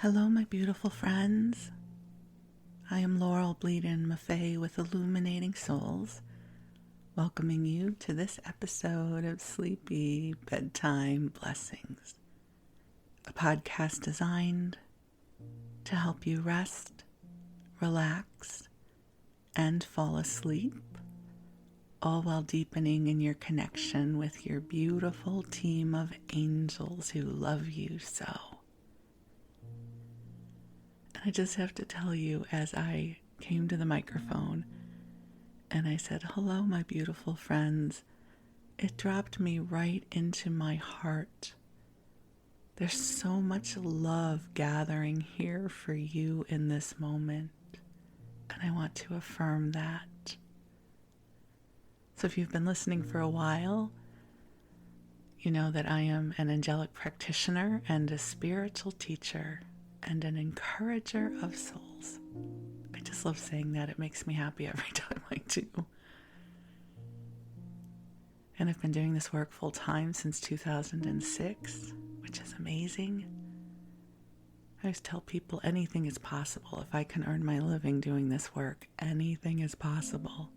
Hello, my beautiful friends. I am Laurel Bleadon-Maffei with Illuminating Souls, welcoming you to this episode of Sleepy Bedtime Blessings, a podcast designed to help you rest, relax, and fall asleep, all while deepening in your connection with your beautiful team of angels who love you so. I just have to tell you, as I came to the microphone and I said, hello, my beautiful friends, it dropped me right into my heart. There's so much love gathering here for you in this moment, and I want to affirm that. So if you've been listening for a while, you know that I am an angelic practitioner and a spiritual teacher and an encourager of souls. I just love saying that. It makes me happy every time I do. And I've been doing this work full time since 2006, which is amazing. I always tell people anything is possible. If I can earn my living doing this work, anything is possible.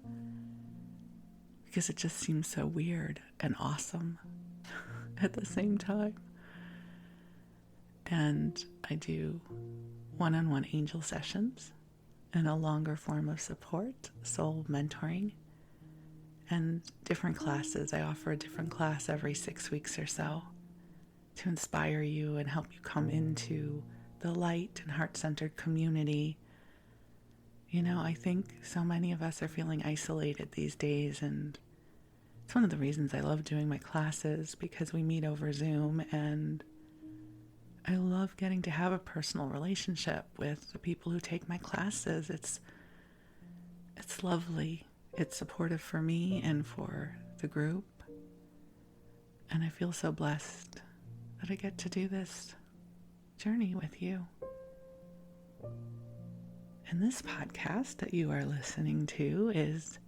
Because it just seems so weird and awesome at the same time. And I do one-on-one angel sessions and a longer form of support, soul mentoring, and different classes. I offer a different class every 6 weeks or so to inspire you and help you come into the light and heart-centered community. You know, I think so many of us are feeling isolated these days, and it's one of the reasons I love doing my classes, because we meet over Zoom, and I love getting to have a personal relationship with the people who take my classes. It's lovely. It's supportive for me and for the group. And I feel so blessed that I get to do this journey with you. And this podcast that you are listening to is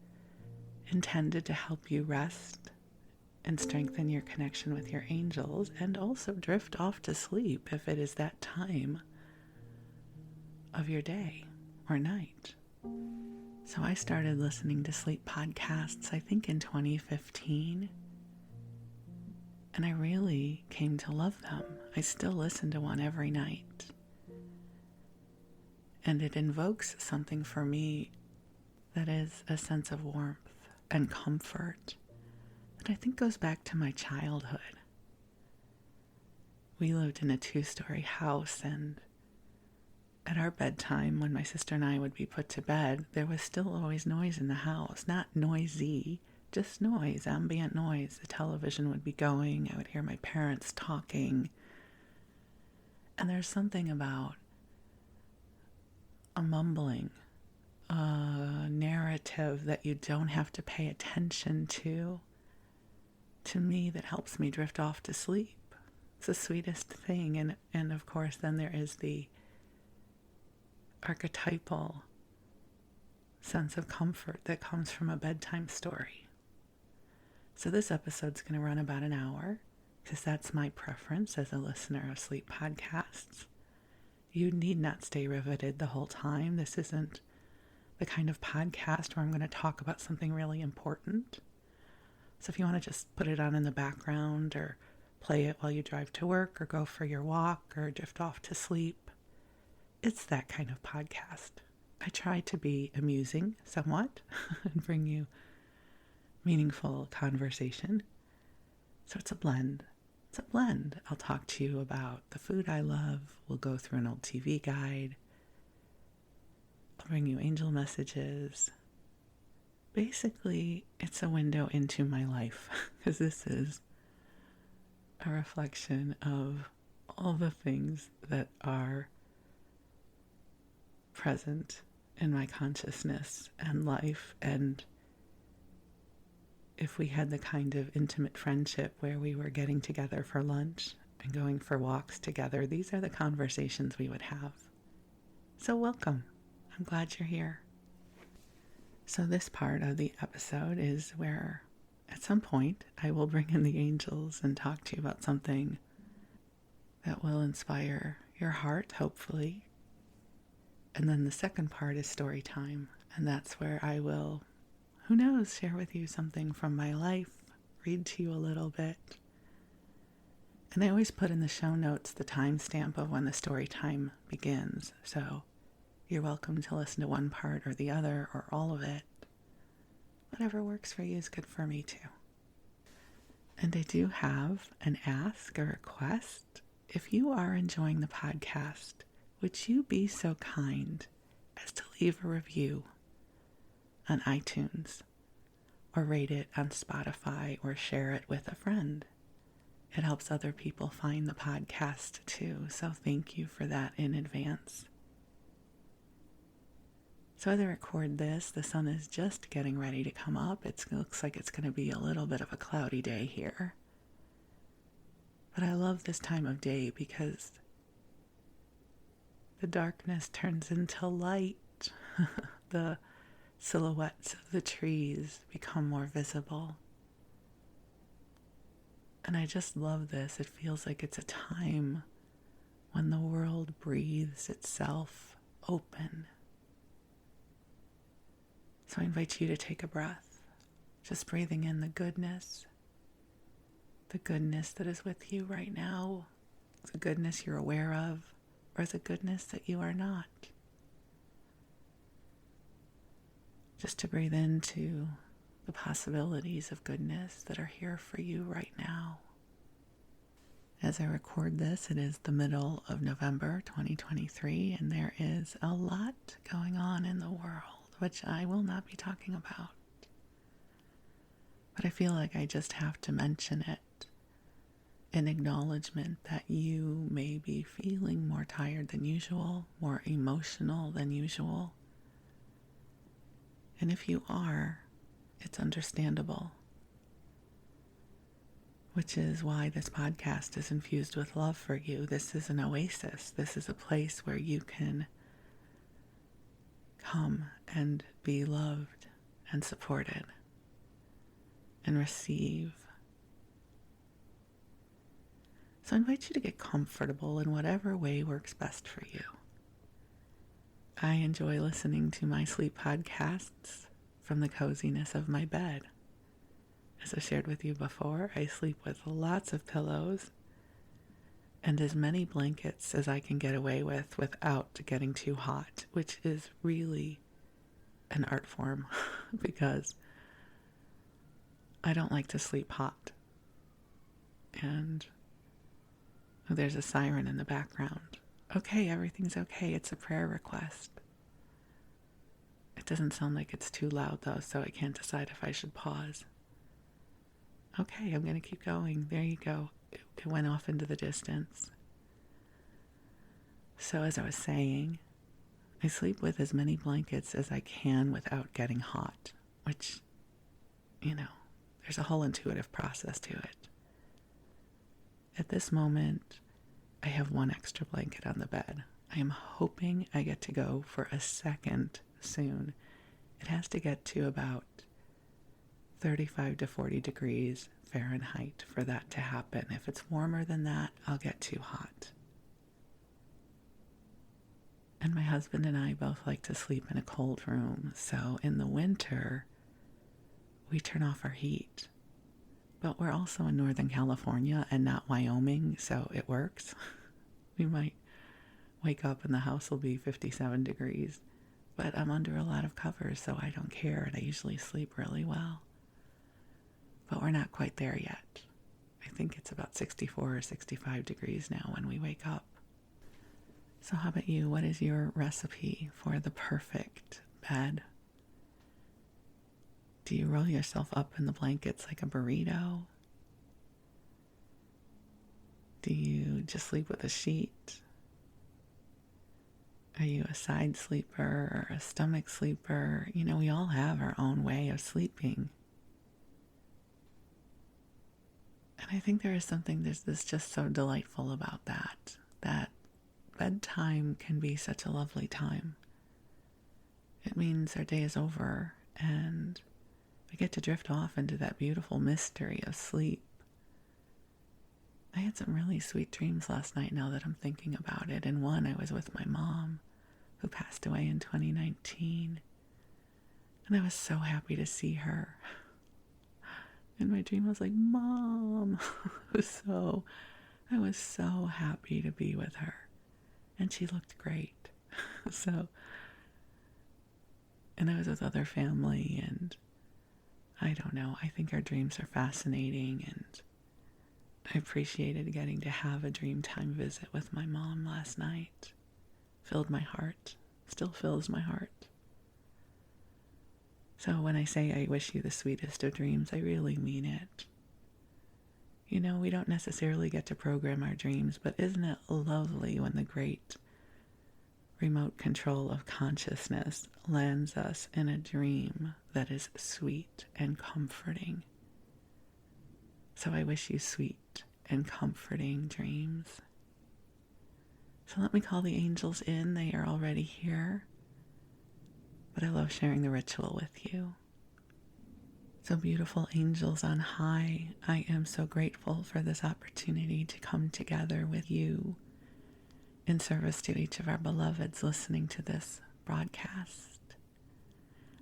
intended to help you rest and strengthen your connection with your angels, and also drift off to sleep if it is that time of your day or night. So I started listening to sleep podcasts, I think in 2015, and I really came to love them. I still listen to one every night, and it invokes something for me that is a sense of warmth and comfort that I think goes back to my childhood. We lived in a 2-story house, and at our bedtime, when my sister and I would be put to bed, there was still always noise in the house. Not noisy, just noise, ambient noise. The television would be going. I would hear my parents talking. And there's something about a mumbling, a narrative that you don't have to pay attention to me, that helps me drift off to sleep. It's the sweetest thing. And of course, then there is the archetypal sense of comfort that comes from a bedtime story. So this episode's going to run about an hour, because that's my preference as a listener of sleep podcasts. You need not stay riveted the whole time. This isn't the kind of podcast where I'm going to talk about something really important. So if you want to just put it on in the background, or play it while you drive to work, or go for your walk, or drift off to sleep, it's that kind of podcast. I try to be amusing somewhat and bring you meaningful conversation. So it's a blend. I'll talk to you about the food I love. We'll go through an old TV guide. I'll bring you angel messages. Basically, it's a window into my life, because this is a reflection of all the things that are present in my consciousness and life. And if we had the kind of intimate friendship where we were getting together for lunch and going for walks together, these are the conversations we would have. So welcome. I'm glad you're here. So this part of the episode is where at some point I will bring in the angels and talk to you about something that will inspire your heart, hopefully. And then the second part is story time. And that's where I will, who knows, share with you something from my life, read to you a little bit. And I always put in the show notes the timestamp of when the story time begins. So you're welcome to listen to one part or the other or all of it. Whatever works for you is good for me too. And I do have an ask, a request. If you are enjoying the podcast, would you be so kind as to leave a review on iTunes or rate it on Spotify or share it with a friend? It helps other people find the podcast too, so thank you for that in advance. So as I record this, the sun is just getting ready to come up. It looks like it's going to be a little bit of a cloudy day here. But I love this time of day because the darkness turns into light. The silhouettes of the trees become more visible. And I just love this. It feels like it's a time when the world breathes itself open. So I invite you to take a breath, just breathing in the goodness that is with you right now, the goodness you're aware of, or the goodness that you are not. Just to breathe into the possibilities of goodness that are here for you right now. As I record this, it is the middle of November 2023, and there is a lot going on in the world, which I will not be talking about. But I feel like I just have to mention it in acknowledgement that you may be feeling more tired than usual, more emotional than usual. And if you are, it's understandable. Which is why this podcast is infused with love for you. This is an oasis. This is a place where you can come and be loved and supported and receive. So I invite you to get comfortable in whatever way works best for you. I enjoy listening to my sleep podcasts from the coziness of my bed. As I shared with you before, I sleep with lots of pillows and as many blankets as I can get away with without getting too hot, which is really an art form because I don't like to sleep hot. And there's a siren in the background. Okay, everything's okay. It's a prayer request. It doesn't sound like it's too loud though, so I can't decide if I should pause. Okay, I'm going to keep going. There you go. It went off into the distance. So as I was saying, I sleep with as many blankets as I can without getting hot, which, there's a whole intuitive process to it. At this moment, I have one extra blanket on the bed. I am hoping I get to go for a second soon. It has to get to about 35 to 40 degrees Fahrenheit for that to happen. If it's warmer than that, I'll get too hot. And my husband and I both like to sleep in a cold room. So in the winter, we turn off our heat. But we're also in Northern California and not Wyoming, so it works. We might wake up and the house will be 57 degrees. But I'm under a lot of covers, so I don't care, and I usually sleep really well. But we're not quite there yet. I think it's about 64 or 65 degrees now when we wake up. So how about you? What is your recipe for the perfect bed? Do you roll yourself up in the blankets like a burrito? Do you just sleep with a sheet? Are you a side sleeper or a stomach sleeper? We all have our own way of sleeping. And I think there is something that's just so delightful about that bedtime can be such a lovely time. It means our day is over and we get to drift off into that beautiful mystery of sleep. I had some really sweet dreams last night now that I'm thinking about it. In one, I was with my mom, who passed away in 2019. And I was so happy to see her. In my dream, I was like, Mom. I was so happy to be with her. And she looked great. And I was with other family, and I don't know. I think our dreams are fascinating, and I appreciated getting to have a Dreamtime visit with my mom last night. Filled my heart. Still fills my heart. So when I say I wish you the sweetest of dreams, I really mean it. You know, we don't necessarily get to program our dreams, but isn't it lovely when the great remote control of consciousness lands us in a dream that is sweet and comforting? So I wish you sweet and comforting dreams. So let me call the angels in. They are already here. But I love sharing the ritual with you. So beautiful angels on high, I am so grateful for this opportunity to come together with you in service to each of our beloveds listening to this broadcast.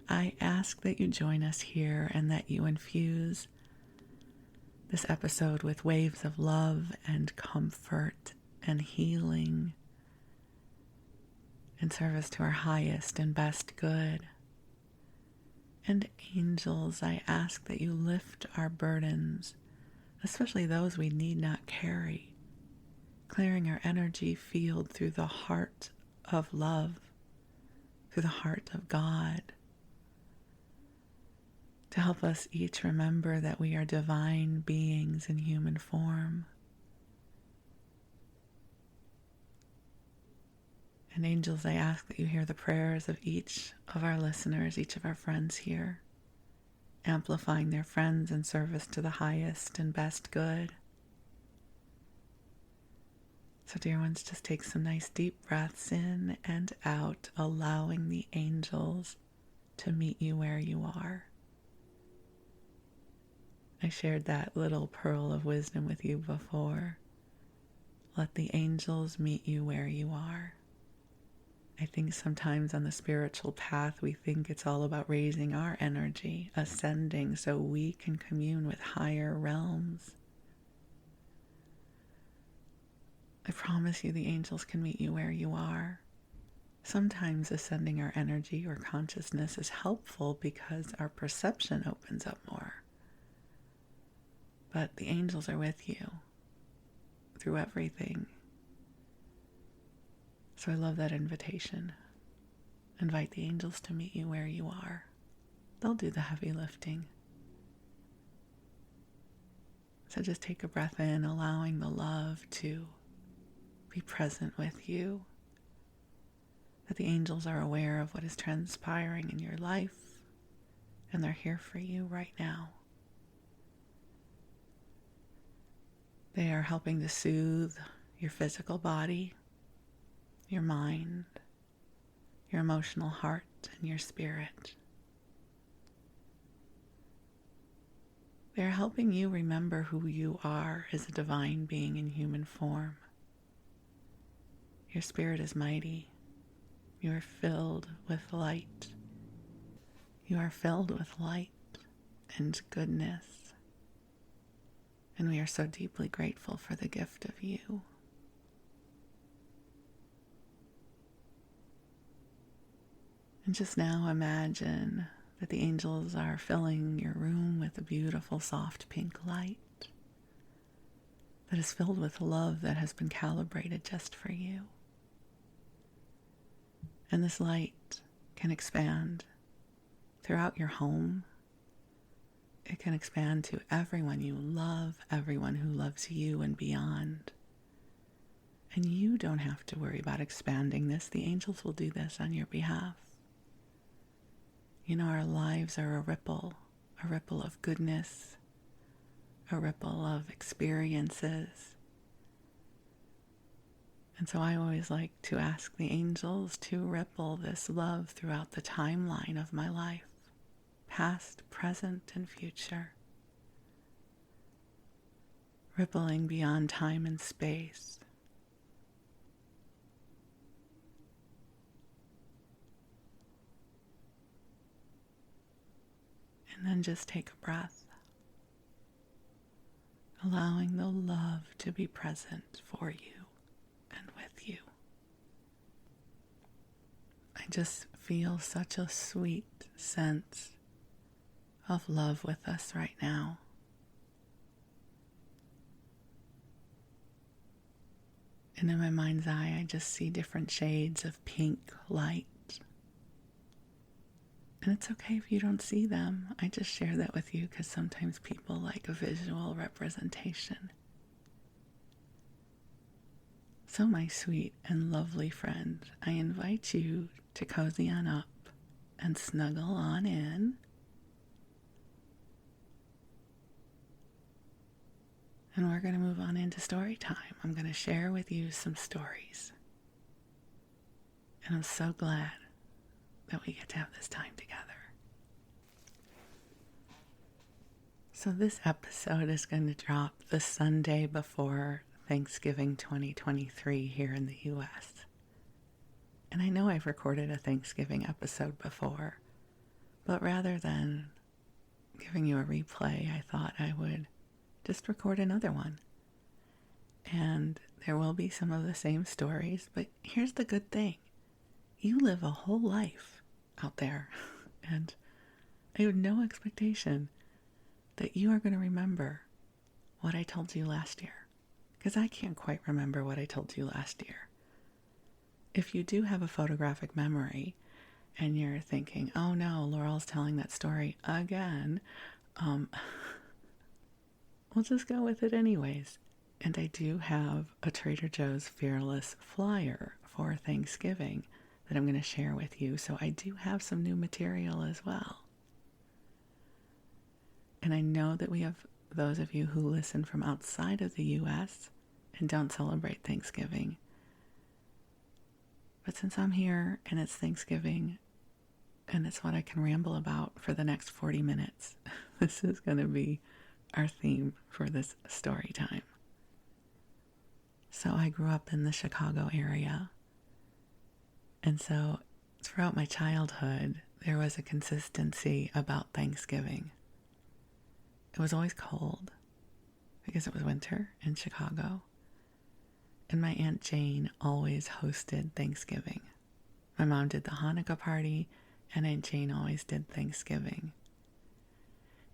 I ask that you join us here and that you infuse this episode with waves of love and comfort and healing in service to our highest and best good. And angels, I ask that you lift our burdens, especially those we need not carry, clearing our energy field through the heart of love, through the heart of God, to help us each remember that we are divine beings in human form. And angels, I ask that you hear the prayers of each of our listeners, each of our friends here, amplifying their friends in service to the highest and best good. So dear ones, just take some nice deep breaths in and out, allowing the angels to meet you where you are. I shared that little pearl of wisdom with you before. Let the angels meet you where you are. I think sometimes on the spiritual path, we think it's all about raising our energy, ascending so we can commune with higher realms. I promise you the angels can meet you where you are. Sometimes ascending our energy or consciousness is helpful because our perception opens up more. But the angels are with you through everything. So I love that invitation. Invite the angels to meet you where you are. They'll do the heavy lifting. So just take a breath in, allowing the love to be present with you. That the angels are aware of what is transpiring in your life, and they're here for you right now. They are helping to soothe your physical body, your mind, your emotional heart, and your spirit. They are helping you remember who you are as a divine being in human form. Your spirit is mighty. You are filled with light. You are filled with light and goodness. And we are so deeply grateful for the gift of you. And just now imagine that the angels are filling your room with a beautiful soft pink light that is filled with love that has been calibrated just for you. And this light can expand throughout your home. It can expand to everyone you love, everyone who loves you and beyond. And you don't have to worry about expanding this. The angels will do this on your behalf. You know, our lives are a ripple of goodness, a ripple of experiences. And so I always like to ask the angels to ripple this love throughout the timeline of my life. Past, present, and future. rippling beyond time and space. And then just take a breath, allowing the love to be present for you and with you. I just feel such a sweet sense of love with us right now. And in my mind's eye, I just see different shades of pink light. And it's okay if you don't see them. I just share that with you because sometimes people like a visual representation. So my sweet and lovely friend, I invite you to cozy on up and snuggle on in. And we're going to move on into story time. I'm going to share with you some stories. And I'm so glad that we get to have this time together. So this episode is going to drop the Sunday before Thanksgiving 2023 here in the U.S. And I know I've recorded a Thanksgiving episode before, but rather than giving you a replay, I thought I would just record another one. And there will be some of the same stories, but here's the good thing. You live a whole life out there, and I have no expectation that you are going to remember what I told you last year, because I can't quite remember what I told you last year. If you do have a photographic memory and you're thinking, oh no, Laurel's telling that story again, we'll just go with it anyways. And I do have a Trader Joe's Fearless flyer for Thanksgiving that I'm going to share with you. So I do have some new material as well. And I know that we have those of you who listen from outside of the U.S. and don't celebrate Thanksgiving. But since I'm here and it's Thanksgiving and it's what I can ramble about for the next 40 minutes, this is going to be our theme for this story time. So I grew up in the Chicago area. And so throughout my childhood, there was a consistency about Thanksgiving. It was always cold because it was winter in Chicago. And my Aunt Jane always hosted Thanksgiving. My mom did the Hanukkah party, and Aunt Jane always did Thanksgiving.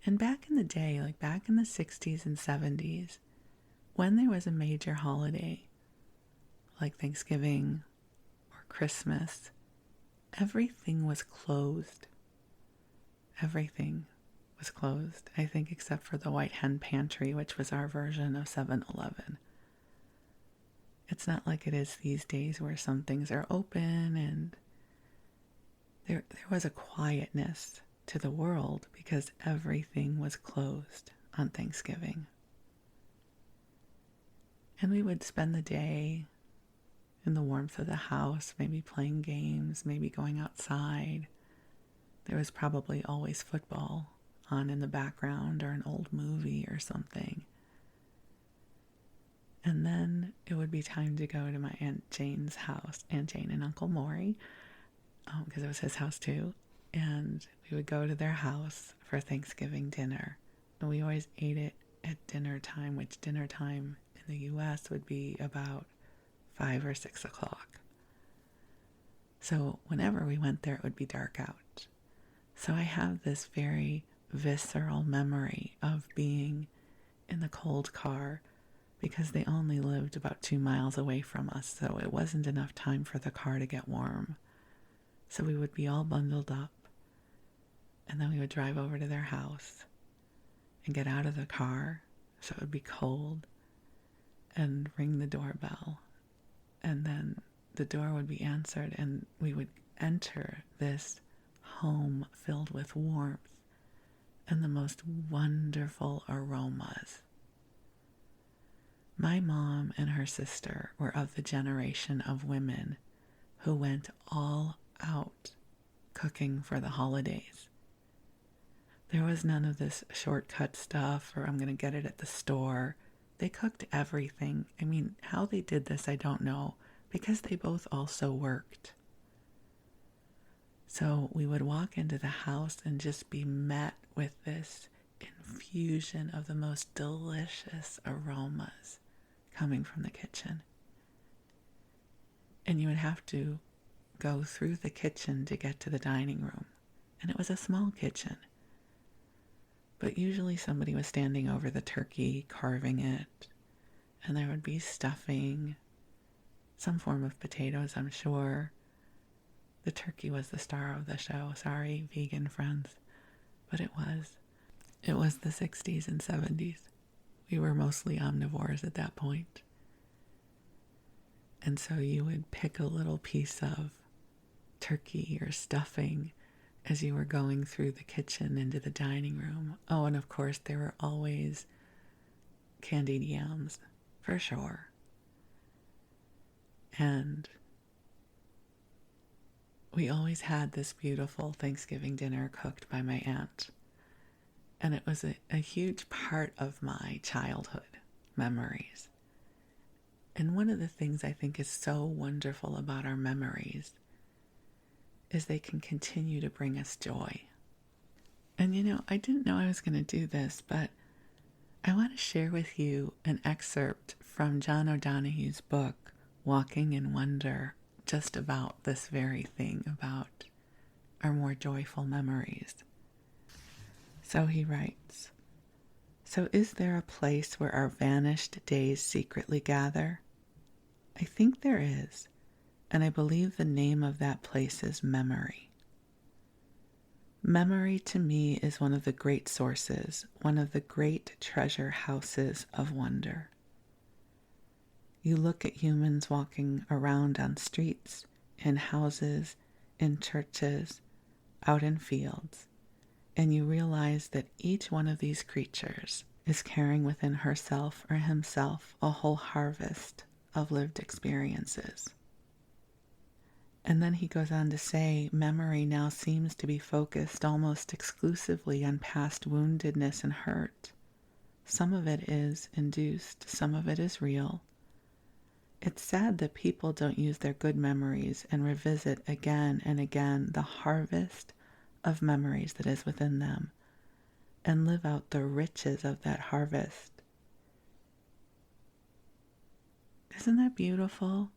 And back in the day, like back in the 60s and 70s, when there was a major holiday, like Thanksgiving or Christmas, everything was closed. Everything was closed, I think, except for the White Hen Pantry, which was our version of 7-Eleven. It's not like it is these days where some things are open, and there was a quietness to the world because everything was closed on Thanksgiving. And we would spend the day in the warmth of the house, maybe playing games, maybe going outside. There was probably always football on in the background or an old movie or something. And then it would be time to go to my Aunt Jane's house, Aunt Jane and Uncle Maury, because it was his house too. And we would go to their house for Thanksgiving dinner. And we always ate it at dinner time, which dinner time in the U.S. would be about 5 or 6 o'clock. So whenever we went there, it would be dark out. So I have this very visceral memory of being in the cold car because they only lived about 2 miles away from us, so it wasn't enough time for the car to get warm. So we would be all bundled up, and then we would drive over to their house and get out of the car, so it would be cold, and ring the doorbell. And then the door would be answered, and we would enter this home filled with warmth and the most wonderful aromas. My mom and her sister were of the generation of women who went all out cooking for the holidays. There was none of this shortcut stuff or I'm going to get it at the store. they cooked everything. I mean, how they did this, I don't know, because they both also worked. So we would walk into the house and just be met with this infusion of the most delicious aromas coming from the kitchen. And you would have to go through the kitchen to get to the dining room. And it was a small kitchen. But usually somebody was standing over the turkey, carving it. And there would be stuffing, some form of potatoes, I'm sure. The turkey was the star of the show. Sorry, vegan friends. But it was. It was the 60s and 70s. We were mostly omnivores at that point. And so you would pick a little piece of turkey or stuffing as you were going through the kitchen into the dining room. Oh, and of course there were always candied yams, for sure. And we always had this beautiful Thanksgiving dinner cooked by my aunt. And it was a huge part of my childhood memories. And one of the things I think is so wonderful about our memories is they can continue to bring us joy. And I didn't know I was going to do this, but I want to share with you an excerpt from John O'Donohue's book, Walking in Wonder, just about this very thing, about our more joyful memories. So he writes, "So is there a place where our vanished days secretly gather? I think there is, and I believe the name of that place is memory. Memory to me is one of the great sources, one of the great treasure houses of wonder. You look at humans walking around on streets, in houses, in churches, out in fields, and you realize that each one of these creatures is carrying within herself or himself a whole harvest of lived experiences." And then he goes on to say, memory now seems to be focused almost exclusively on past woundedness and hurt. Some of it is induced, some of it is real. It's sad that people don't use their good memories and revisit again and again the harvest of memories that is within them and live out the riches of that harvest. Isn't that beautiful?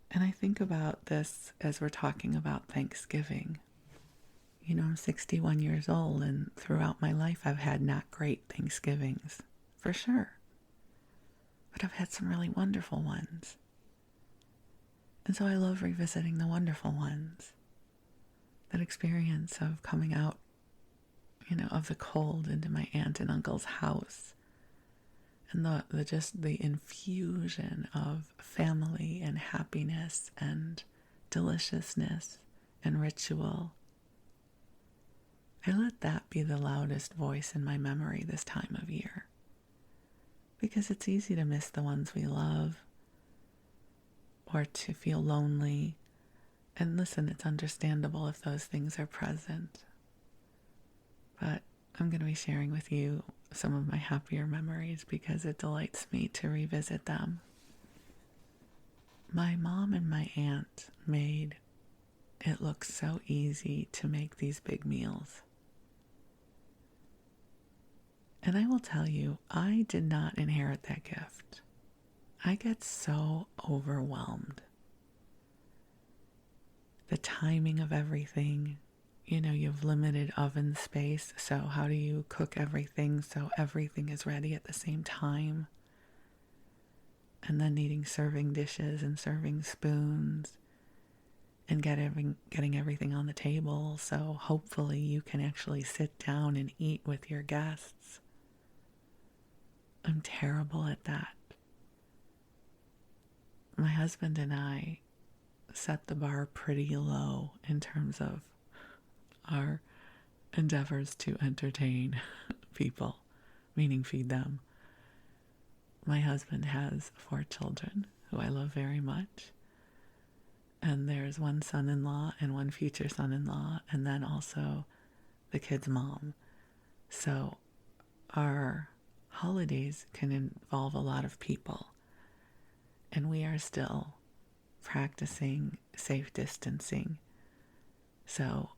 And I think about this as we're talking about Thanksgiving. I'm 61 years old, and throughout my life I've had not great Thanksgivings, for sure. But I've had some really wonderful ones. And so I love revisiting the wonderful ones. That experience of coming out, of the cold into my aunt and uncle's house. And the infusion of family and happiness and deliciousness and ritual. I let that be the loudest voice in my memory this time of year. Because it's easy to miss the ones we love or to feel lonely. And listen, it's understandable if those things are present. But I'm going to be sharing with you some of my happier memories because it delights me to revisit them. My mom and my aunt made it look so easy to make these big meals. And I will tell you, I did not inherit that gift. I get so overwhelmed. The timing of everything. You have limited oven space, so how do you cook everything so everything is ready at the same time? And then needing serving dishes and serving spoons and getting everything on the table so hopefully you can actually sit down and eat with your guests. I'm terrible at that. My husband and I set the bar pretty low in terms of our endeavors to entertain people, meaning feed them. My husband has 4 children who I love very much. And there's one son-in-law and one future son-in-law, and then also the kid's mom. So our holidays can involve a lot of people, and we are still practicing safe distancing. So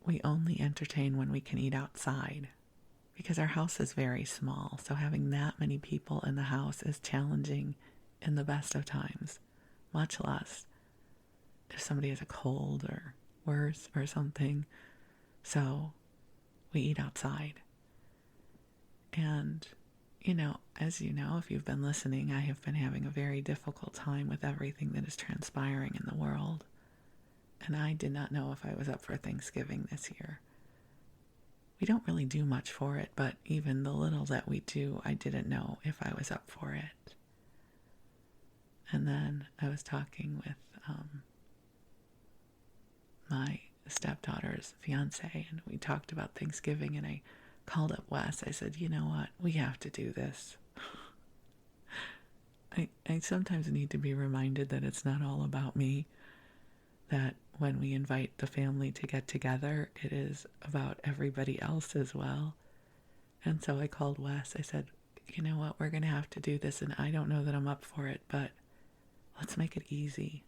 we only entertain when we can eat outside because our house is very small. So having that many people in the house is challenging in the best of times, much less if somebody has a cold or worse or something. So we eat outside. And, as you know, if you've been listening, I have been having a very difficult time with everything that is transpiring in the world. And I did not know if I was up for Thanksgiving this year. We don't really do much for it, but even the little that we do, I didn't know if I was up for it. And then I was talking with my stepdaughter's fiance, and we talked about Thanksgiving, and I called up Wes. I said, you know what? We have to do this. I sometimes need to be reminded that it's not all about me, that when we invite the family to get together, it is about everybody else as well. And so I called Wes. I said, you know what? We're going to have to do this, and I don't know that I'm up for it, but let's make it easy.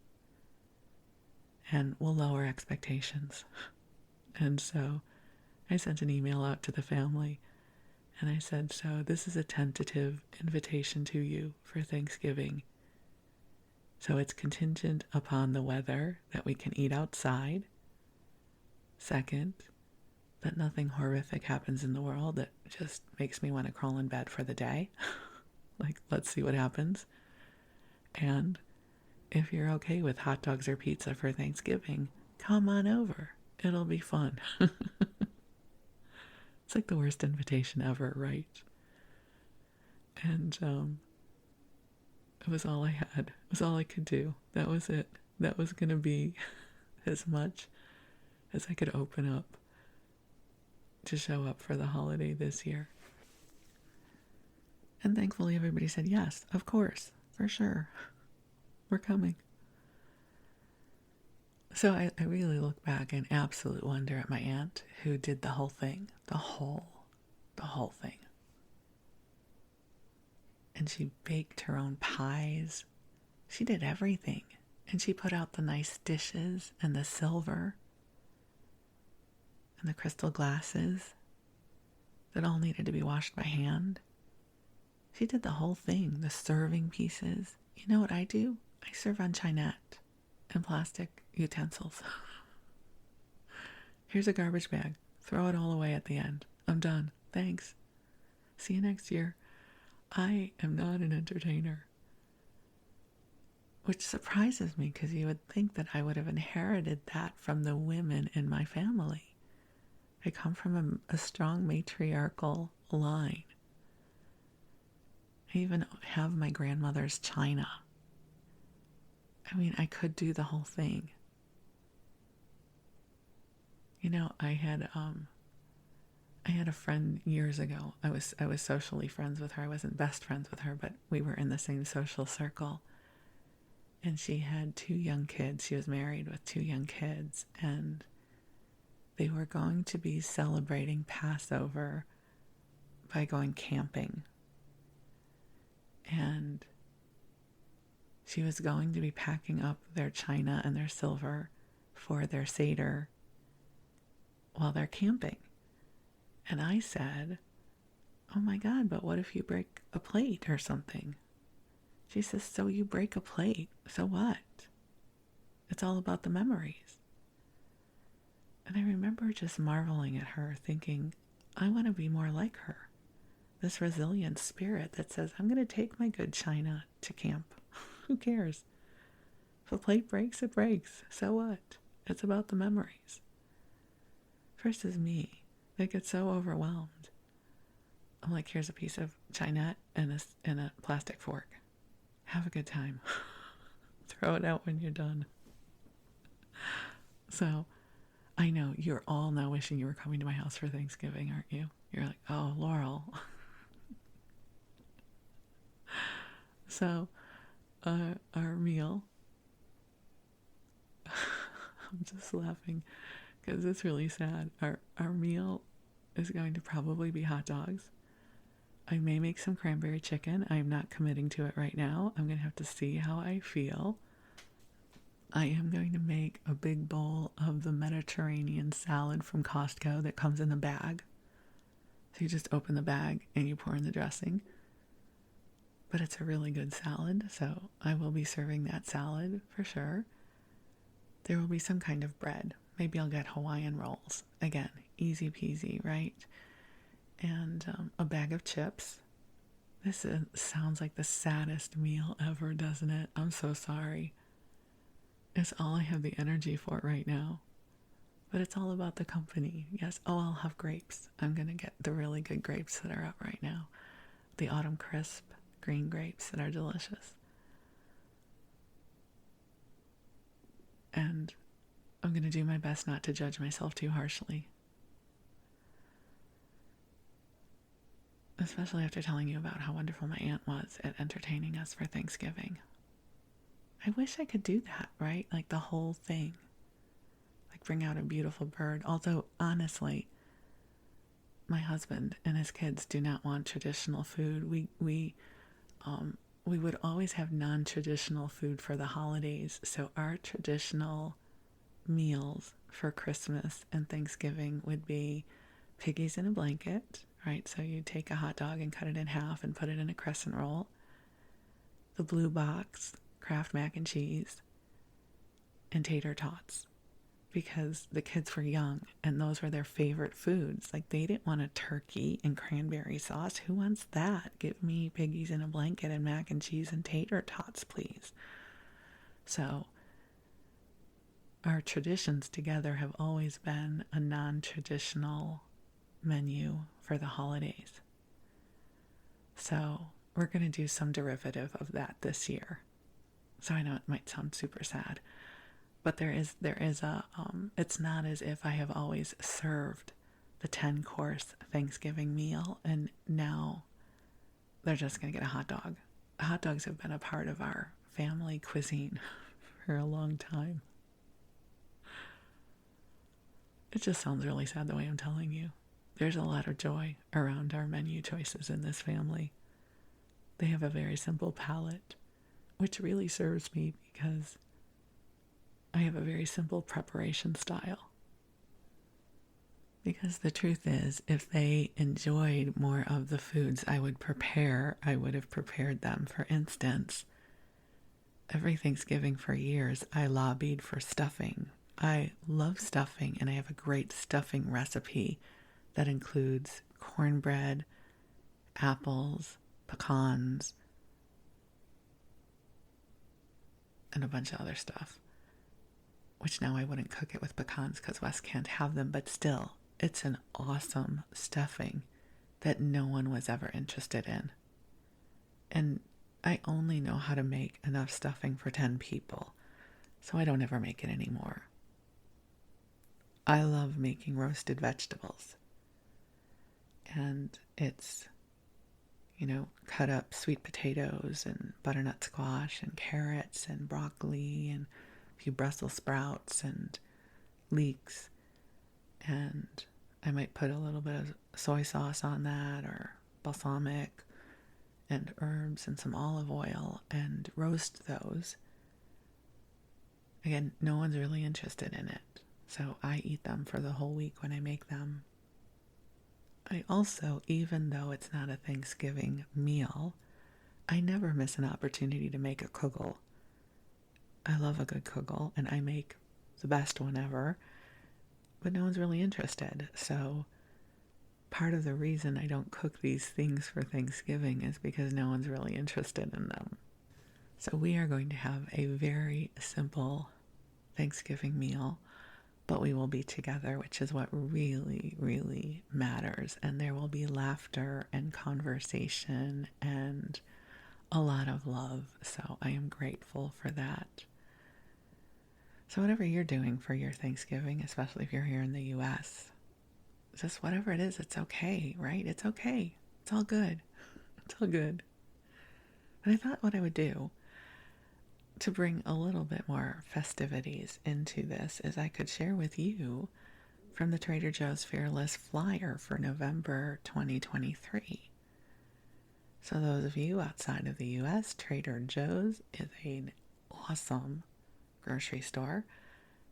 And we'll lower expectations. And so I sent an email out to the family, and I said, so this is a tentative invitation to you for Thanksgiving. So it's contingent upon the weather, that we can eat outside. Second, that nothing horrific happens in the world that just makes me want to crawl in bed for the day. Like, let's see what happens. And if you're okay with hot dogs or pizza for Thanksgiving, come on over. It'll be fun. It's like the worst invitation ever, right? And it was all I had. It was all I could do. That was it. That was going to be as much as I could open up to show up for the holiday this year. And thankfully everybody said, yes, of course, for sure. We're coming. So I really look back in absolute wonder at my aunt who did the whole thing. The whole thing. And she baked her own pies. She did everything. And she put out the nice dishes and the silver and the crystal glasses that all needed to be washed by hand. She did the whole thing, the serving pieces. You know what I do? I serve on chinette and plastic utensils. Here's a garbage bag. Throw it all away at the end. I'm done. Thanks. See you next year. I am not an entertainer. Which surprises me because you would think that I would have inherited that from the women in my family. I come from a strong matriarchal line. I even have my grandmother's china. I mean, I could do the whole thing. I had a friend years ago. I was socially friends with her. I wasn't best friends with her, but we were in the same social circle. And she had 2 young kids. She was married with 2 young kids, and they were going to be celebrating Passover by going camping. And she was going to be packing up their china and their silver for their Seder while they're camping. And I said, oh my God, but what if you break a plate or something? She says, so you break a plate, so what? It's all about the memories. And I remember just marveling at her, thinking, I want to be more like her. This resilient spirit that says, I'm going to take my good china to camp. Who cares? If a plate breaks, it breaks. So what? It's about the memories. Versus me, that gets so overwhelmed. I'm like, here's a piece of chinette and a plastic fork. Have a good time. Throw it out when you're done. So, I know you're all now wishing you were coming to my house for Thanksgiving, aren't you? You're like, oh, Laurel. So, our meal, I'm just laughing because it's really sad. Our meal is going to probably be hot dogs I may make some cranberry chicken. I'm not committing to it right now. I'm going to have to see how I feel. I am going to make a big bowl of the Mediterranean salad from Costco that comes in the bag. So you just open the bag and you pour in the dressing. But it's a really good salad, so I will be serving that salad for sure. There will be some kind of bread. Maybe I'll get Hawaiian rolls. Again, easy peasy, right? And a bag of chips. This sounds like the saddest meal ever, doesn't it? I'm so sorry. It's all I have the energy for right now. But it's all about the company. Yes, I'll have grapes. I'm going to get the really good grapes that are up right now. The autumn crisp green grapes that are delicious. And I'm going to do my best not to judge myself too harshly. Especially after telling you about how wonderful my aunt was at entertaining us for Thanksgiving. I wish I could do that, right? Like the whole thing. Like bring out a beautiful bird. Although, honestly, my husband and his kids do not want traditional food. We would always have non-traditional food for the holidays. So our traditional meals for Christmas and Thanksgiving would be piggies in a blanket, right? So you take a hot dog and cut it in half and put it in a crescent roll. The blue box, Kraft mac and cheese, and tater tots. Because the kids were young and those were their favorite foods. Like they didn't want a turkey and cranberry sauce. Who wants that? Give me piggies in a blanket and mac and cheese and tater tots, please. So our traditions together have always been a non-traditional menu for the holidays. So we're going to do some derivative of that this year. So I know it might sound super sad, but there is a, it's not as if I have always served the 10-course Thanksgiving meal and now they're just going to get a hot dog. Hot dogs have been a part of our family cuisine for a long time. It just sounds really sad the way I'm telling you. There's a lot of joy around our menu choices in this family. They have a very simple palate, which really serves me because I have a very simple preparation style. Because the truth is, if they enjoyed more of the foods I would prepare, I would have prepared them. For instance, every Thanksgiving for years, I lobbied for stuffing. I love stuffing, and I have a great stuffing recipe that includes cornbread, apples, pecans, and a bunch of other stuff. Which now I wouldn't cook it with pecans because Wes can't have them, but still, it's an awesome stuffing that no one was ever interested in. And I only know how to make enough stuffing for 10 people, so I don't ever make it anymore. I love making roasted vegetables. And it's, cut up sweet potatoes and butternut squash and carrots and broccoli and a few Brussels sprouts and leeks. And I might put a little bit of soy sauce on that or balsamic and herbs and some olive oil and roast those. Again, no one's really interested in it, so I eat them for the whole week when I make them. I also, even though it's not a Thanksgiving meal, I never miss an opportunity to make a kugel. I love a good kugel, and I make the best one ever, but no one's really interested. So part of the reason I don't cook these things for Thanksgiving is because no one's really interested in them. So we are going to have a very simple Thanksgiving meal, but we will be together, which is what really, really matters. And there will be laughter and conversation and a lot of love. So I am grateful for that. So whatever you're doing for your Thanksgiving, especially if you're here in the U.S., just whatever it is, it's okay, right? It's okay. It's all good. It's all good. And I thought what I would do to bring a little bit more festivities into this is I could share with you from the Trader Joe's Fearless flyer for November 2023. So those of you outside of the US, Trader Joe's is an awesome grocery store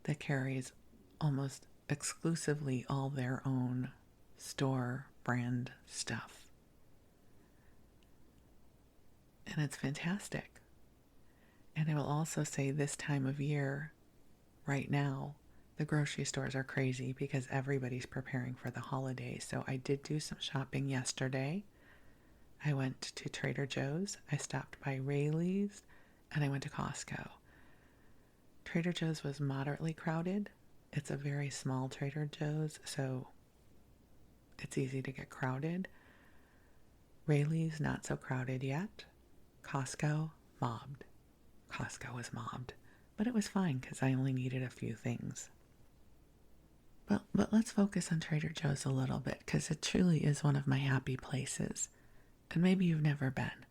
that carries almost exclusively all their own store brand stuff. And it's fantastic. And I will also say this time of year, right now, the grocery stores are crazy because everybody's preparing for the holidays. So I did do some shopping yesterday. I went to Trader Joe's, I stopped by Rayleigh's, and I went to Costco. Trader Joe's was moderately crowded. It's a very small Trader Joe's, so it's easy to get crowded. Rayleigh's not so crowded yet. Costco, mobbed. Costco was mobbed. But it was fine because I only needed a few things. But let's focus on Trader Joe's a little bit because it truly is one of my happy places. And maybe you've never been.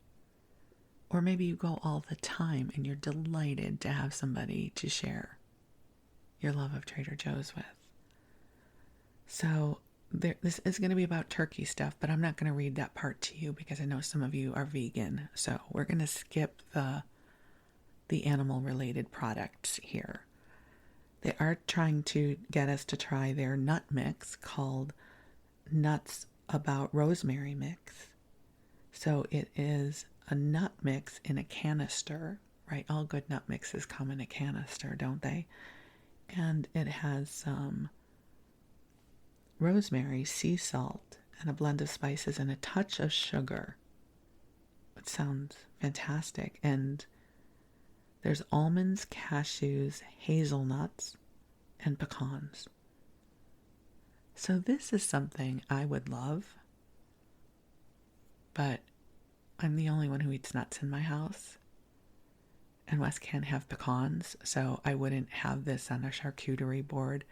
Or maybe you go all the time and you're delighted to have somebody to share your love of Trader Joe's with. So this is going to be about turkey stuff, but I'm not going to read that part to you because I know some of you are vegan. So we're going to skip the animal-related products here. They are trying to get us to try their nut mix called Nuts About Rosemary Mix. So it is a nut mix in a canister, right? All good nut mixes come in a canister, don't they? And it has some rosemary, sea salt, and a blend of spices and a touch of sugar. It sounds fantastic. And there's almonds, cashews, hazelnuts, and pecans. So this is something I would love, but I'm the only one who eats nuts in my house. And Wes can't have pecans, so I wouldn't have this on a charcuterie board,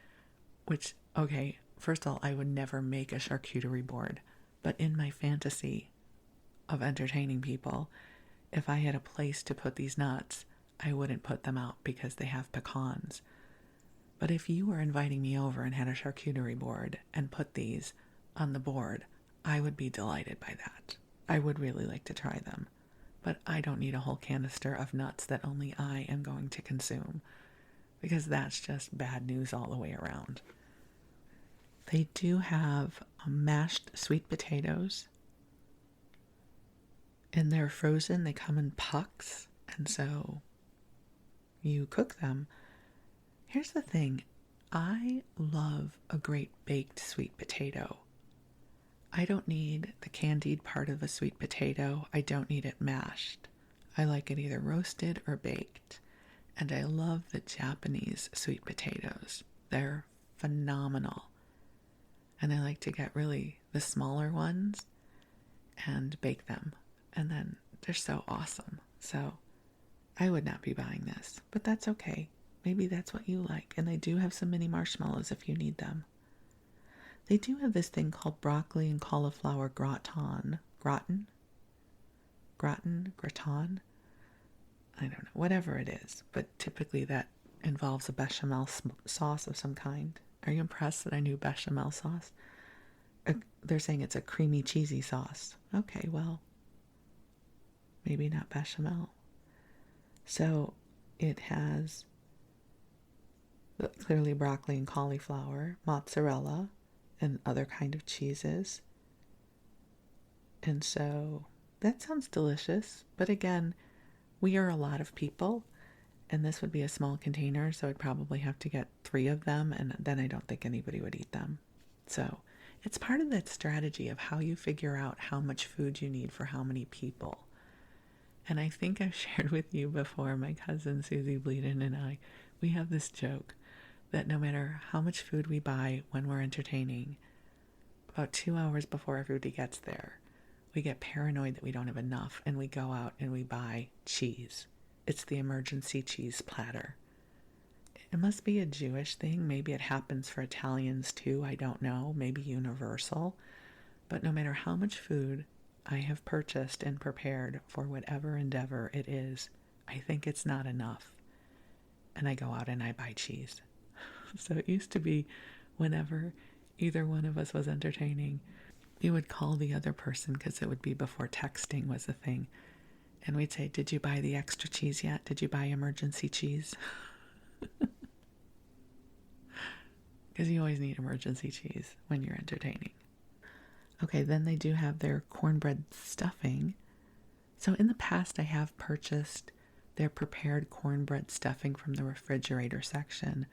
which, okay, first of all, I would never make a charcuterie board, but in my fantasy of entertaining people, if I had a place to put these nuts, I wouldn't put them out because they have pecans. But if you were inviting me over and had a charcuterie board and put these on the board, I would be delighted by that. I would really like to try them. But I don't need a whole canister of nuts that only I am going to consume, because that's just bad news all the way around. They do have mashed sweet potatoes, and they're frozen. They come in pucks, and so you cook them. Here's the thing. I love a great baked sweet potato. I don't need the candied part of a sweet potato. I don't need it mashed. I like it either roasted or baked. And I love the Japanese sweet potatoes. They're phenomenal. And I like to get really the smaller ones and bake them. And then they're so awesome. So I would not be buying this, but that's okay. Maybe that's what you like. And they do have some mini marshmallows if you need them. They do have this thing called broccoli and cauliflower gratin. I don't know, whatever it is. But typically that involves a bechamel sauce of some kind. Are you impressed that I knew bechamel sauce? They're saying it's a creamy, cheesy sauce. Okay, well, maybe not bechamel. So it has clearly broccoli and cauliflower, mozzarella, and other kind of cheeses. And so that sounds delicious. But again, we are a lot of people, and this would be a small container, so I'd probably have to get 3 of them, and then I don't think anybody would eat them. So it's part of that strategy of how you figure out how much food you need for how many people. And I think I've shared with you before, my cousin Susie Bleadon and I, we have this joke that no matter how much food we buy when we're entertaining, about 2 hours before everybody gets there, we get paranoid that we don't have enough, and we go out and we buy cheese. It's the emergency cheese platter. It must be a Jewish thing. Maybe it happens for Italians too. I don't know. Maybe universal. But no matter how much food I have purchased and prepared for whatever endeavor it is, I think it's not enough. And I go out and I buy cheese. So it used to be whenever either one of us was entertaining, we would call the other person because it would be before texting was a thing. And we'd say, did you buy the extra cheese yet? Did you buy emergency cheese? Because you always need emergency cheese when you're entertaining. Okay, then they do have their cornbread stuffing. So in the past, I have purchased their prepared cornbread stuffing from the refrigerator section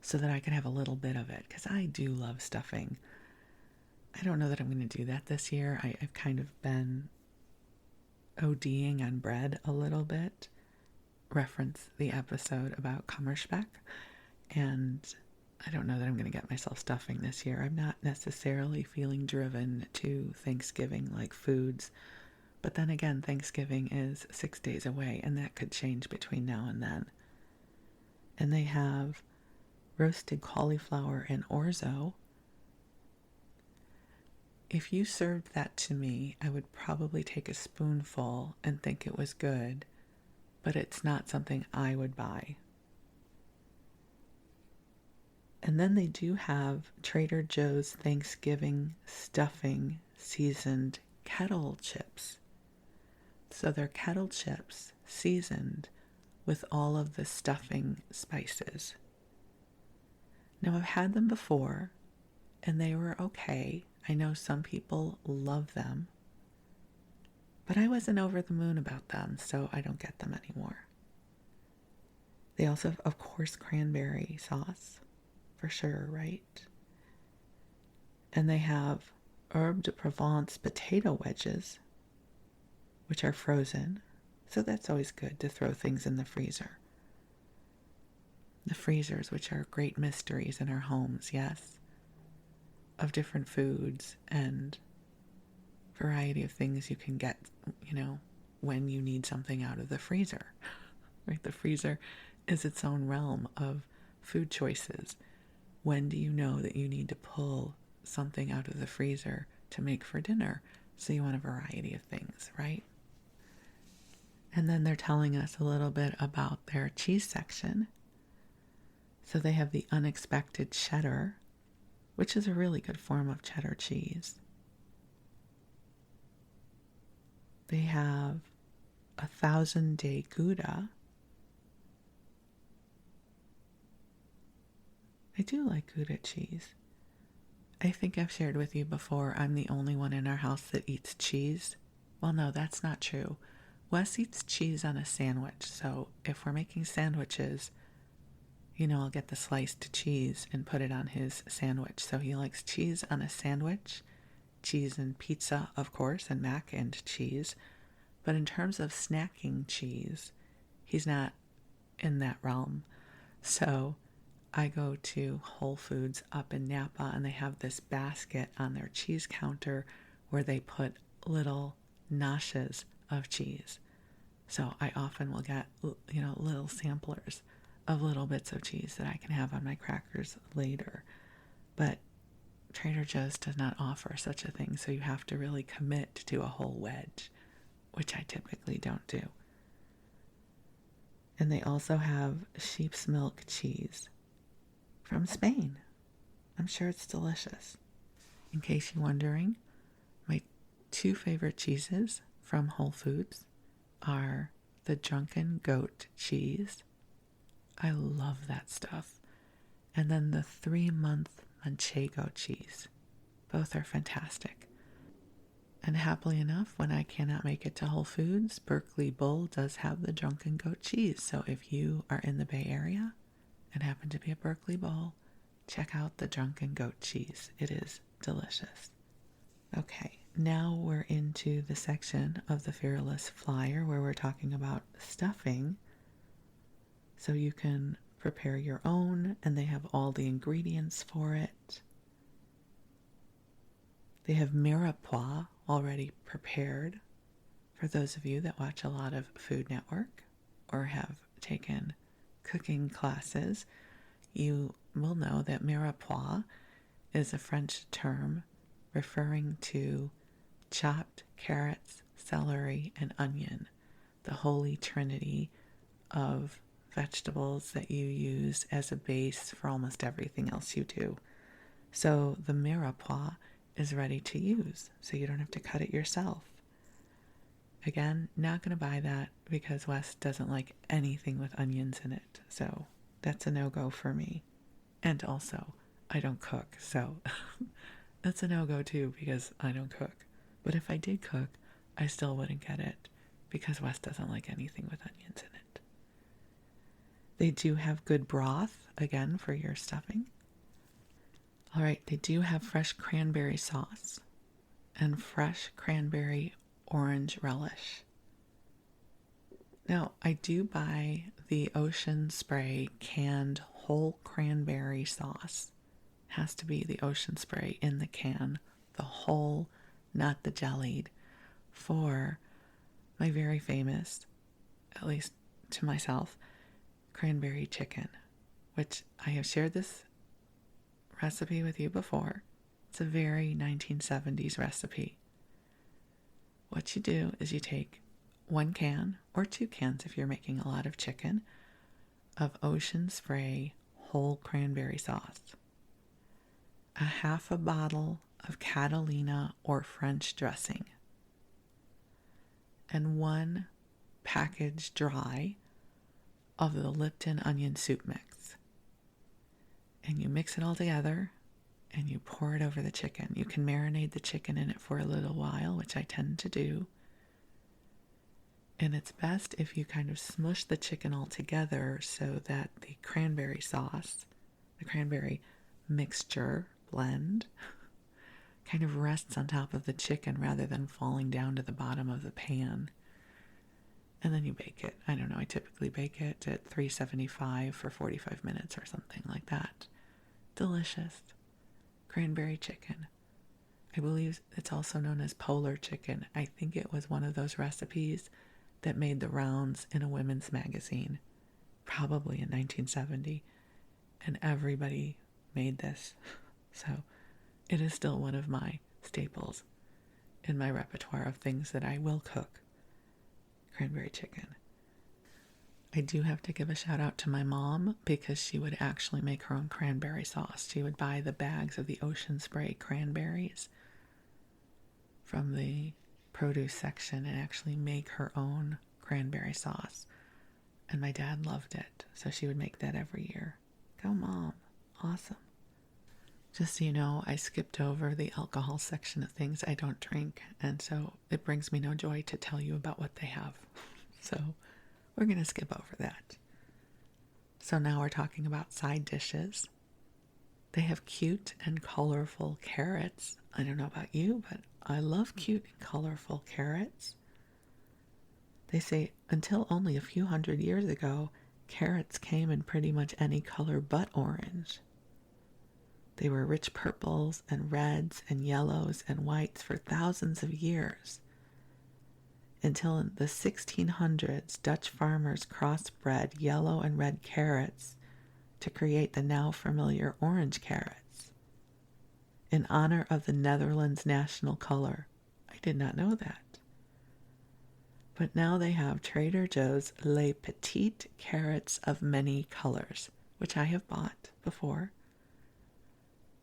so that I could have a little bit of it, because I do love stuffing. I don't know that I'm going to do that this year. I've kind of been ODing on bread a little bit. Reference the episode about Kammerspeck. And I don't know that I'm going to get myself stuffing this year. I'm not necessarily feeling driven to Thanksgiving like foods. But then again, Thanksgiving is 6 days away, and that could change between now and then. And they have roasted cauliflower and orzo. If you served that to me, I would probably take a spoonful and think it was good, but it's not something I would buy. And then they do have Trader Joe's Thanksgiving stuffing seasoned kettle chips. So they're kettle chips seasoned with all of the stuffing spices. Now, I've had them before, and they were okay. I know some people love them, but I wasn't over the moon about them, so I don't get them anymore. They also have, of course, cranberry sauce, for sure, right? And they have herbe de Provence potato wedges, which are frozen, so that's always good to throw things in the freezer. The freezers, which are great mysteries in our homes, yes, of different foods and variety of things you can get, when you need something out of the freezer. Right? The freezer is its own realm of food choices. When do you know that you need to pull something out of the freezer to make for dinner? So you want a variety of things, right? And then they're telling us a little bit about their cheese section. So they have the unexpected cheddar, which is a really good form of cheddar cheese. They have 1,000-day Gouda. I do like Gouda cheese. I think I've shared with you before, I'm the only one in our house that eats cheese. Well, no, that's not true. Wes eats cheese on a sandwich, so if we're making sandwiches, I'll get the sliced cheese and put it on his sandwich. So he likes cheese on a sandwich, cheese and pizza, of course, and mac and cheese. But in terms of snacking cheese, he's not in that realm. So I go to Whole Foods up in Napa, and they have this basket on their cheese counter where they put little noshes of cheese. So I often will get, little samplers of little bits of cheese that I can have on my crackers later. But Trader Joe's does not offer such a thing, so you have to really commit to a whole wedge, which I typically don't do. And they also have sheep's milk cheese from Spain. I'm sure it's delicious. In case you're wondering, my two favorite cheeses from Whole Foods are the Drunken Goat cheese. I love that stuff. And then the 3-month Manchego cheese. Both are fantastic. And happily enough, when I cannot make it to Whole Foods, Berkeley Bull does have the Drunken Goat cheese. So if you are in the Bay Area and happen to be at Berkeley Bull, check out the Drunken Goat cheese. It is delicious. Okay, now we're into the section of the Fearless Flyer where we're talking about stuffing. So you can prepare your own, and they have all the ingredients for it. They have mirepoix already prepared. For those of you that watch a lot of Food Network or have taken cooking classes, you will know that mirepoix is a French term referring to chopped carrots, celery, and onion, the holy trinity of vegetables that you use as a base for almost everything else you do. So the mirepoix is ready to use, so you don't have to cut it yourself. Again, not going to buy that because Wes doesn't like anything with onions in it, so that's a no-go for me. And also, I don't cook, so that's a no-go too because I don't cook. But if I did cook, I still wouldn't get it because Wes doesn't like anything with onions in it. They do have good broth, again, for your stuffing. All right, they do have fresh cranberry sauce and fresh cranberry orange relish. Now, I do buy the Ocean Spray canned whole cranberry sauce. Has to be the Ocean Spray in the can, the whole, not the jellied, for my very famous, at least to myself, cranberry chicken, which I have shared this recipe with you before. It's a very 1970s recipe. What you do is you take 1 can or 2 cans if you're making a lot of chicken of Ocean Spray whole cranberry sauce, a half a bottle of Catalina or French dressing, and 1 package dry of the Lipton onion soup mix. And you mix it all together and you pour it over the chicken. You can marinate the chicken in it for a little while, which I tend to do. And it's best if you kind of smush the chicken all together so that the cranberry sauce, the cranberry mixture blend, kind of rests on top of the chicken rather than falling down to the bottom of the pan. And then you bake it. I don't know, I typically bake it at 375 for 45 minutes or something like that. Delicious. Cranberry chicken. I believe it's also known as polar chicken. I think it was one of those recipes that made the rounds in a women's magazine, probably in 1970. And everybody made this. So it is still one of my staples in my repertoire of things that I will cook. Cranberry chicken. I do have to give a shout out to my mom because she would actually make her own cranberry sauce. She would buy the bags of the Ocean Spray cranberries from the produce section and actually make her own cranberry sauce. And my dad loved it, so she would make that every year. Go, Mom. Awesome. Just so you know, I skipped over the alcohol section of things I don't drink, and so it brings me no joy to tell you about what they have. So we're going to skip over that. So now we're talking about side dishes. They have cute and colorful carrots. I don't know about you, but I love cute and colorful carrots. They say until only a few hundred years ago, carrots came in pretty much any color but orange. They were rich purples and reds and yellows and whites for thousands of years. Until in the 1600s, Dutch farmers crossbred yellow and red carrots to create the now familiar orange carrots, in honor of the Netherlands' national color. I did not know that. But now they have Trader Joe's Les Petites carrots of many colors, which I have bought before.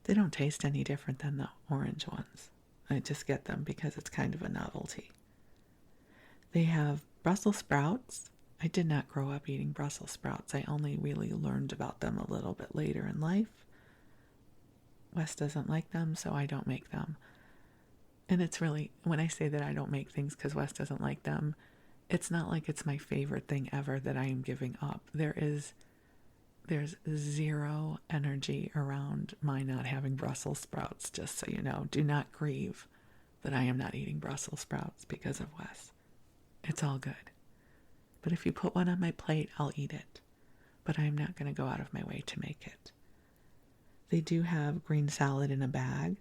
They don't taste any different than the orange ones. I just get them because it's kind of a novelty. They have Brussels sprouts. I did not grow up eating Brussels sprouts. I only really learned about them a little bit later in life. Wes doesn't like them, so I don't make them. And it's really, when I say that I don't make things because Wes doesn't like them, it's not like it's my favorite thing ever that I am giving up. There's zero energy around my not having Brussels sprouts, just so you know. Do not grieve that I am not eating Brussels sprouts because of Wes. It's all good. But if you put one on my plate, I'll eat it. But I am not going to go out of my way to make it. They do have green salad in a bag,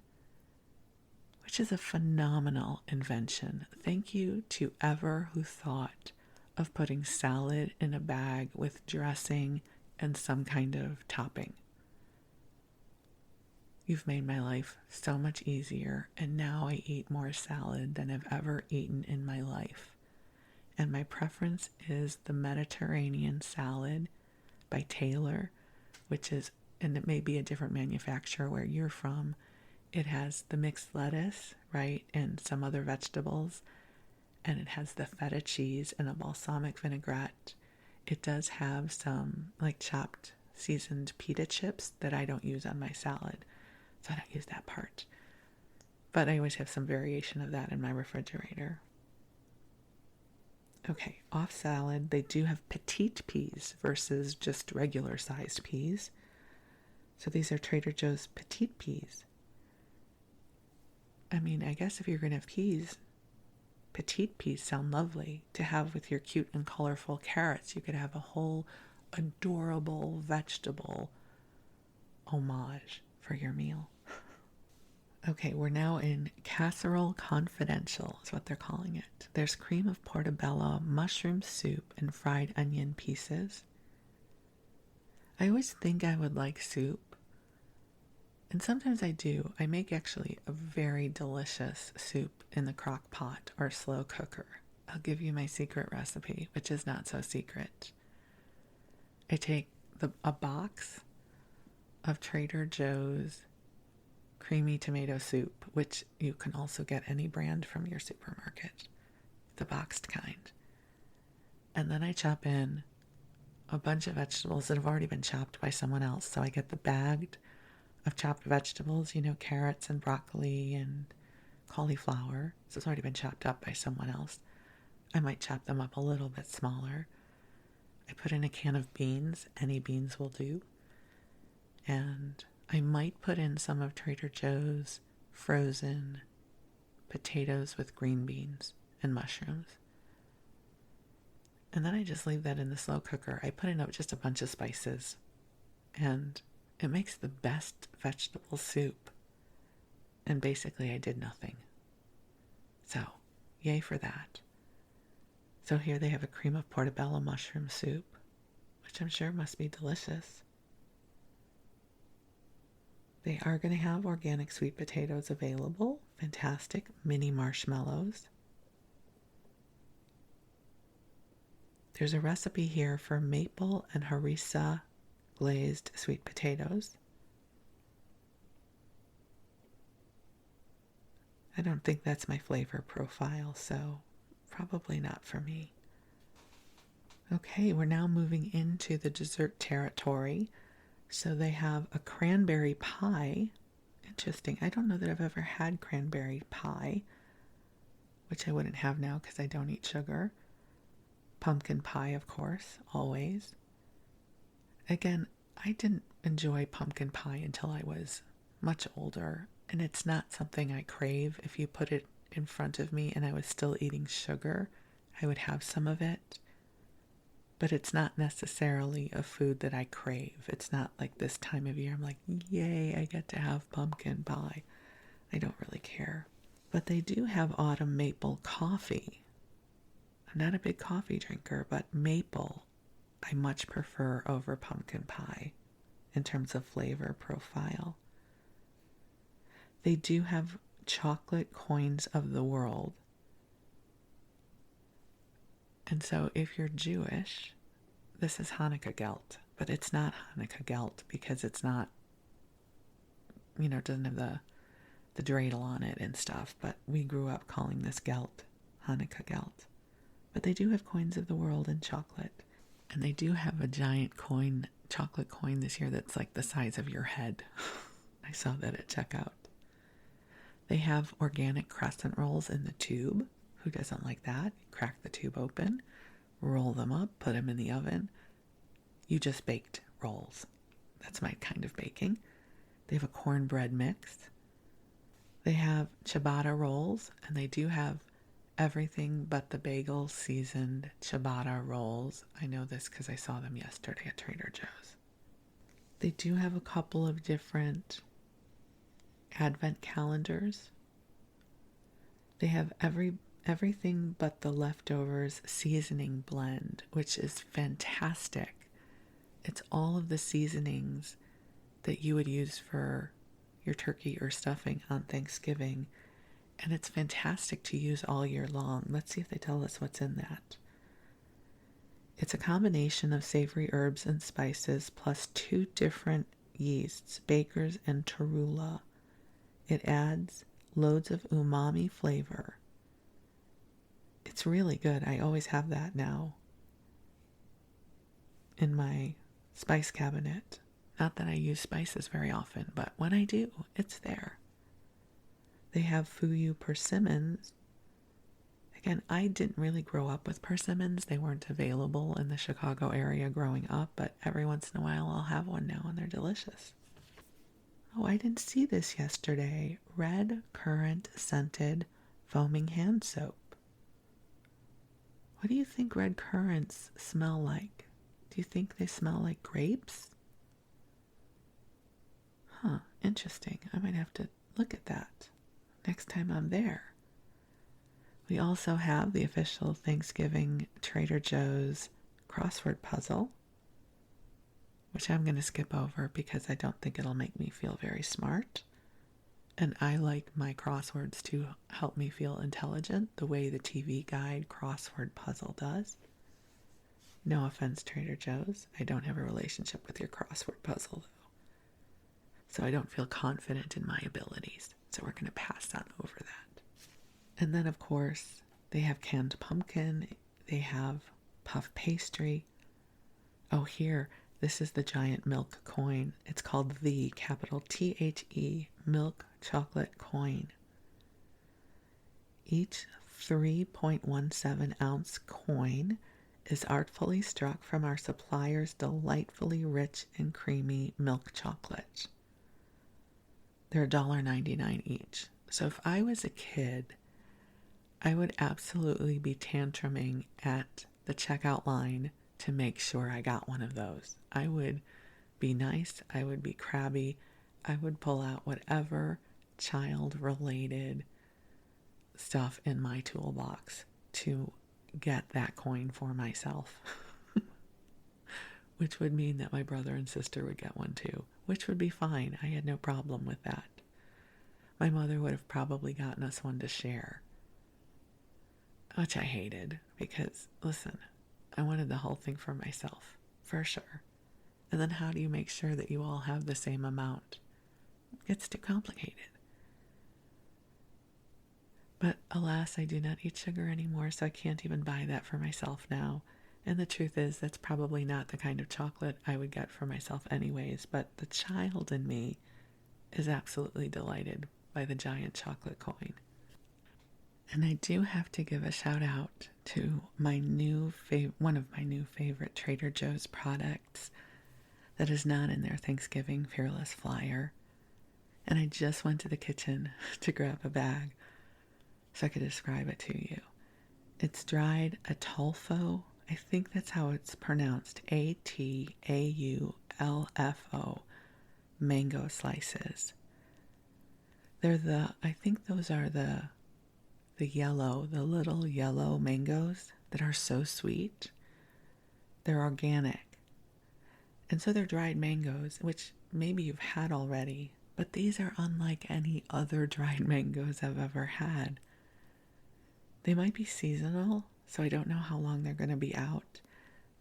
which is a phenomenal invention. Thank you to ever who thought of putting salad in a bag with dressing and some kind of topping. You've made my life so much easier, and now I eat more salad than I've ever eaten in my life. And my preference is the Mediterranean salad by Taylor, which is, and it may be a different manufacturer where you're from, It has the mixed lettuce, right, and some other vegetables, and it has the feta cheese and a balsamic vinaigrette. It does have some like chopped seasoned pita chips that I don't use on my salad, so I don't use that part. But I always have some variation of that in my refrigerator. Okay, off salad, they do have petite peas versus just regular sized peas. So these are Trader Joe's petite peas. I mean, I guess if you're going to have peas, petite peas sound lovely to have with your cute and colorful carrots. You could have a whole adorable vegetable homage for your meal. Okay, we're now in Casserole Confidential, is what they're calling it. There's cream of portobello, mushroom soup, and fried onion pieces. I always think I would like soup, and sometimes I do. I make actually a very delicious soup in the crock pot or slow cooker. I'll give you my secret recipe, which is not so secret. I take a box of Trader Joe's creamy tomato soup, which you can also get any brand from your supermarket, the boxed kind. And then I chop in a bunch of vegetables that have already been chopped by someone else. So I get the bagged of chopped vegetables, carrots and broccoli and cauliflower. So it's already been chopped up by someone else. I might chop them up a little bit smaller. I put in a can of beans. Any beans will do. And I might put in some of Trader Joe's frozen potatoes with green beans and mushrooms. And then I just leave that in the slow cooker. I put in just a bunch of spices. And it makes the best vegetable soup. And basically I did nothing. So, yay for that. So here they have a cream of portobello mushroom soup, which I'm sure must be delicious. They are going to have organic sweet potatoes available. Fantastic. Mini marshmallows. There's a recipe here for maple and harissa glazed sweet potatoes. I don't think that's my flavor profile, so probably not for me. Okay, we're now moving into the dessert territory. So they have a cranberry pie. Interesting. I don't know that I've ever had cranberry pie, which I wouldn't have now because I don't eat sugar. Pumpkin pie, of course, always. Again, I didn't enjoy pumpkin pie until I was much older, and it's not something I crave. If you put it in front of me and I was still eating sugar, I would have some of it. But it's not necessarily a food that I crave. It's not like this time of year I'm like, yay, I get to have pumpkin pie. I don't really care. But they do have autumn maple coffee. I'm not a big coffee drinker, but maple I much prefer over pumpkin pie in terms of flavor profile. They do have chocolate coins of the world. And so if you're Jewish, this is Hanukkah gelt, but it's not Hanukkah gelt because it's not, it doesn't have the dreidel on it and stuff, but we grew up calling this gelt Hanukkah gelt. But they do have coins of the world in chocolate, and they do have a giant chocolate coin this year that's like the size of your head. I saw that at checkout. They have organic crescent rolls in the tube. Who doesn't like that? Crack the tube open, roll them up, put them in the oven. You just baked rolls. That's my kind of baking. They have a cornbread mix. They have ciabatta rolls, and they do have everything but the bagel seasoned ciabatta rolls. I know this because I saw them yesterday at Trader Joe's. They do have a couple of different advent calendars. They have everything but the leftovers seasoning blend, which is fantastic. It's all of the seasonings that you would use for your turkey or stuffing on Thanksgiving, and it's fantastic to use all year long. Let's see if they tell us what's in that. It's a combination of savory herbs and spices plus 2 different yeasts, Baker's and Torula. It adds loads of umami flavor. It's really good. I always have that now in my spice cabinet. Not that I use spices very often, but when I do, it's there. They have fuyu persimmons. Again, I didn't really grow up with persimmons. They weren't available in the Chicago area growing up, but every once in a while I'll have one now and they're delicious. Oh, I didn't see this yesterday. Red currant scented foaming hand soap. What do you think red currants smell like? Do you think they smell like grapes? Huh, interesting. I might have to look at that next time I'm there. We also have the official Thanksgiving Trader Joe's crossword puzzle, which I'm going to skip over because I don't think it'll make me feel very smart. And I like my crosswords to help me feel intelligent the way the TV Guide crossword puzzle does. No offense, Trader Joe's. I don't have a relationship with your crossword puzzle, though. So I don't feel confident in my abilities. So we're going to pass on over that. And then, of course, they have canned pumpkin. They have puff pastry. Oh, here, this is the giant milk coin. It's called the capital THE milk chocolate coin. Each 3.17 ounce coin is artfully struck from our supplier's delightfully rich and creamy milk chocolate. They're $1.99 each. So if I was a kid, I would absolutely be tantruming at the checkout line to make sure I got one of those. I would be nice. I would be crabby. I would pull out whatever child-related stuff in my toolbox to get that coin for myself. Which would mean that my brother and sister would get one too, which would be fine. I had no problem with that. My mother would have probably gotten us one to share, which I hated because, listen, I wanted the whole thing for myself, for sure. And then how do you make sure that you all have the same amount? It gets too complicated. But alas, I do not eat sugar anymore, so I can't even buy that for myself now. And the truth is, that's probably not the kind of chocolate I would get for myself anyways, but the child in me is absolutely delighted by the giant chocolate coin. And I do have to give a shout out to my one of my new favorite Trader Joe's products that is not in their Thanksgiving Fearless flyer. And I just went to the kitchen to grab a bag so I could describe it to you. It's dried Ataulfo. I think that's how it's pronounced. Ataulfo mango slices. I think those are the little yellow mangoes that are so sweet. They're organic. And so they're dried mangoes, which maybe you've had already, but these are unlike any other dried mangoes I've ever had. They might be seasonal, so I don't know how long they're going to be out.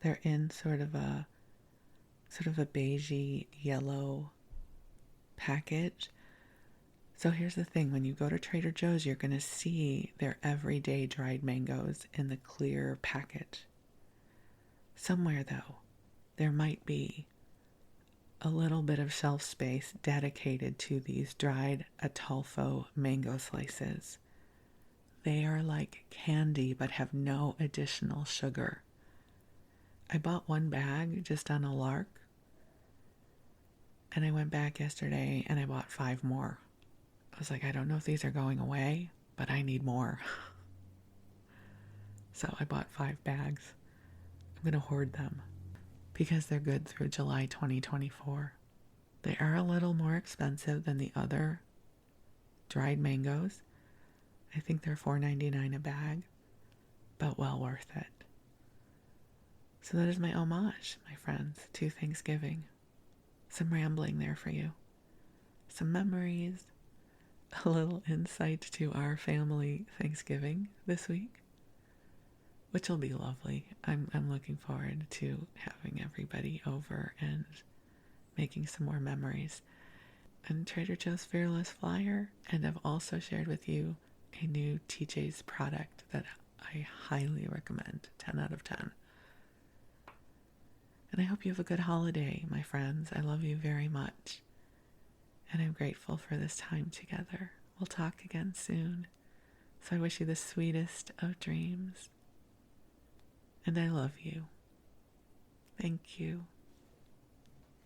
They're in sort of a beigey yellow package. So here's the thing, when you go to Trader Joe's, you're going to see their everyday dried mangoes in the clear package. Somewhere, though, there might be a little bit of shelf space dedicated to these dried Ataulfo mango slices. They are like candy, but have no additional sugar. I bought one bag just on a lark, and I went back yesterday and I bought 5 more. I was like, I don't know if these are going away, but I need more. So I bought 5 bags. I'm going to hoard them because they're good through July 2024. They are a little more expensive than the other dried mangoes. I think they're $4.99 a bag, but well worth it. So that is my homage, my friends, to Thanksgiving. Some rambling there for you. Some memories. A little insight to our family Thanksgiving this week, which will be lovely. I'm looking forward to having everybody over and making some more memories. and Trader Joe's Fearless Flyer, and I've also shared with you a new TJ's product that I highly recommend, 10 out of 10. And I hope you have a good holiday, my friends. I love you very much. And I'm grateful for this time together. We'll talk again soon. So I wish you the sweetest of dreams. And I love you. Thank you.